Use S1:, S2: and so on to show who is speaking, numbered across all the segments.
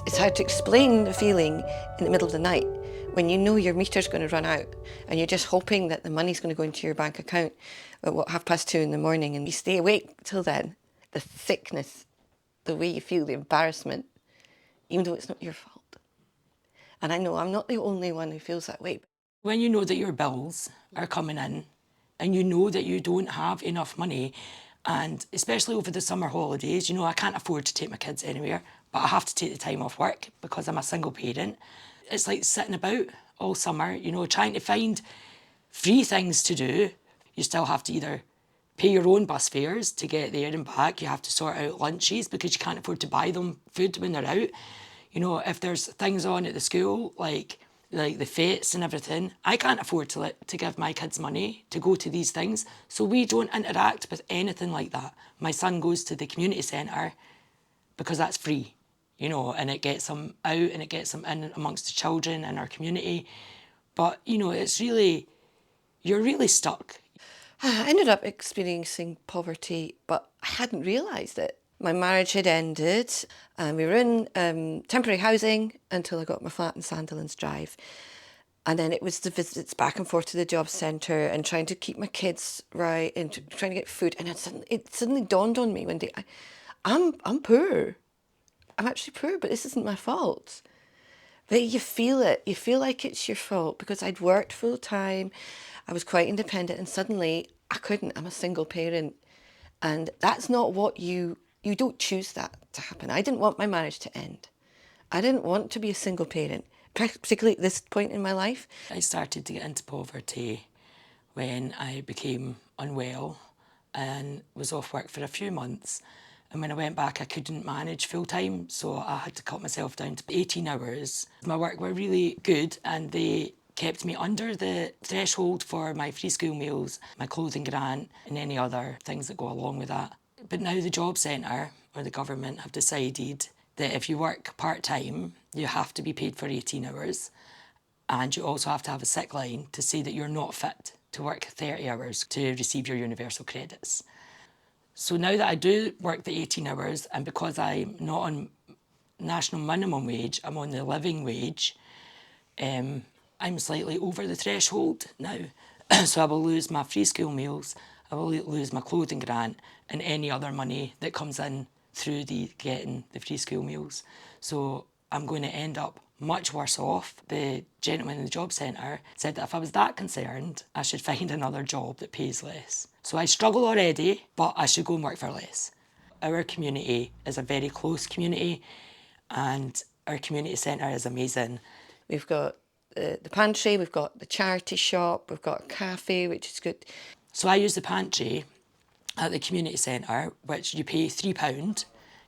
S1: It's hard to explain the feeling in the middle of the night when you know your meter's going to run out and you're just hoping that the money's going to go into your bank account at 2:30 in the morning, and you stay awake till then. The sickness, the way you feel, the embarrassment, even though it's not your fault. And I know I'm not the only one who feels that way.
S2: When you know that your bills are coming in and you know that you don't have enough money, and especially over the summer holidays, you know, I can't afford to take my kids anywhere, but I have to take the time off work because I'm a single parent. It's like sitting about all summer, you know, trying to find free things to do. You still have to either pay your own bus fares to get there and back. You have to sort out lunches because you can't afford to buy them food when they're out. You know, if there's things on at the school, like the fetes and everything, I can't afford to give my kids money to go to these things. So we don't interact with anything like that. My son goes to the community centre because that's free, you know, and it gets them out and it gets them in amongst the children in our community. But, you know, you're really stuck.
S1: I ended up experiencing poverty, but I hadn't realised it. My marriage had ended and we were in temporary housing until I got my flat in Sandilands Drive. And then it was the visits back and forth to the job centre and trying to keep my kids right and trying to get food. And it suddenly dawned on me one day, I'm poor. I'm actually poor, but this isn't my fault. But you feel it. You feel like it's your fault because I'd worked full time. I was quite independent and suddenly I couldn't. I'm a single parent. And that's not what you don't choose that to happen. I didn't want my marriage to end. I didn't want to be a single parent, particularly at this point in my life.
S2: I started to get into poverty when I became unwell and was off work for a few months. And when I went back, I couldn't manage full time, so I had to cut myself down to 18 hours. My work were really good and they kept me under the threshold for my free school meals, my clothing grant and any other things that go along with that. But now the job centre or the government have decided that if you work part-time, you have to be paid for 18 hours and you also have to have a sick line to say that you're not fit to work 30 hours to receive your universal credits. So now that I do work the 18 hours and because I'm not on national minimum wage, I'm on the living wage, I'm slightly over the threshold now. So I will lose my free school meals, I will lose my clothing grant and any other money that comes in through getting the free school meals. So I'm going to end up much worse off. The gentleman in the job centre said that if I was that concerned, I should find another job that pays less. So I struggle already, but I should go and work for less. Our community is a very close community and our community centre is amazing.
S1: We've got the pantry, we've got the charity shop, we've got a cafe, which is good.
S2: So I use the pantry at the community centre, which you pay £3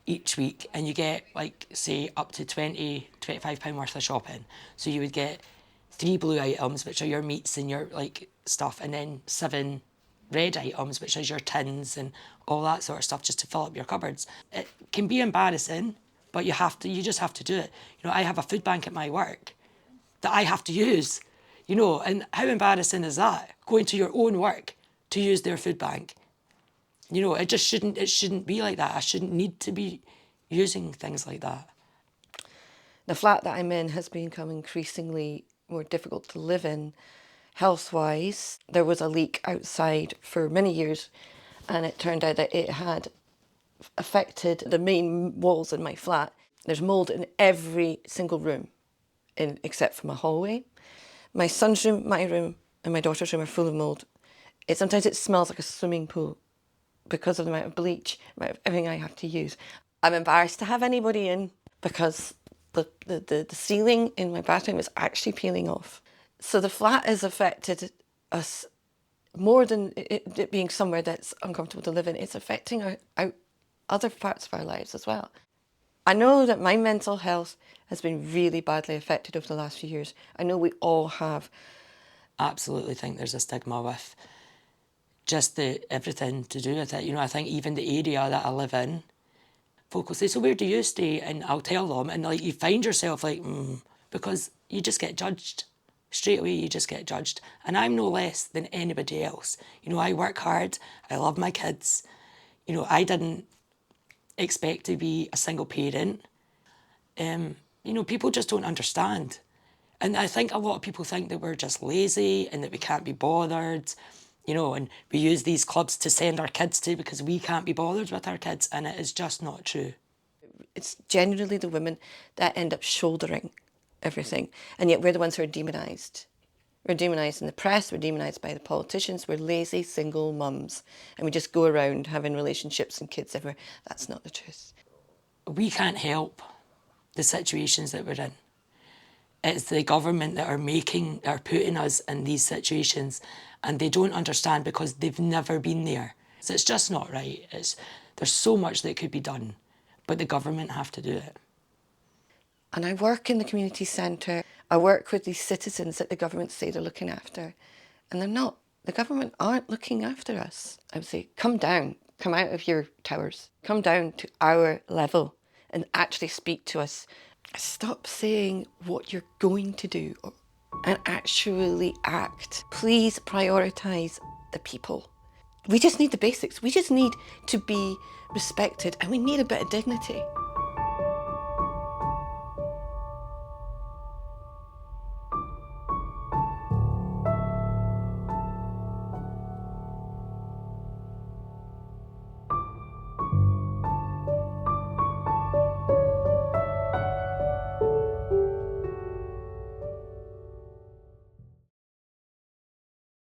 S2: each week and you get, like, say, up to £25 worth of shopping. So you would get 3 blue items, which are your meats and your, like, stuff, and then 7 red items, which is your tins and all that sort of stuff, just to fill up your cupboards. It can be embarrassing, but you just have to do it. You know, I have a food bank at my work that I have to use, you know, and how embarrassing is that? Going to your own work to use their food bank. You know, it shouldn't be like that. I shouldn't need to be using things like that.
S1: The flat that I'm in has become increasingly more difficult to live in health-wise. There was a leak outside for many years and it turned out that it had affected the main walls in my flat. There's mould in every single room except for my hallway. My son's room, my room and my daughter's room are full of mould. Sometimes it smells like a swimming pool because of the amount of bleach, the amount of everything I have to use. I'm embarrassed to have anybody in because the ceiling in my bathroom is actually peeling off. So the flat has affected us more than it being somewhere that's uncomfortable to live in. It's affecting our other parts of our lives as well. I know that my mental health has been really badly affected over the last few years. I know we all have.
S2: Absolutely think there's a stigma with just everything to do with it. You know, I think even the area that I live in, folk will say, so where do you stay? And I'll tell them, and like you find yourself like, because you just get judged. Straight away you just get judged. And I'm no less than anybody else. You know, I work hard, I love my kids. You know, I didn't expect to be a single parent. People just don't understand. And I think a lot of people think that we're just lazy and that we can't be bothered, and we use these clubs to send our kids to because we can't be bothered with our kids, and it is just not true.
S1: It's generally the women that end up shouldering everything, and yet we're the ones who are demonised. We're demonised in the press, we're demonised by the politicians, we're lazy single mums, and we just go around having relationships and kids everywhere. That's not the truth.
S2: We can't help the situations that we're in. It's the government that are putting us in these situations, and they don't understand because they've never been there. So it's just not right. There's so much that could be done, but the government have to do it.
S1: And I work in the community centre. I work with these citizens that the government say they're looking after, and they're not. The government aren't looking after us. I would say, come down, come out of your towers, come down to our level and actually speak to us. Stop saying what you're going to do and actually act. Please prioritise the people. We just need the basics. We just need to be respected, and we need a bit of dignity.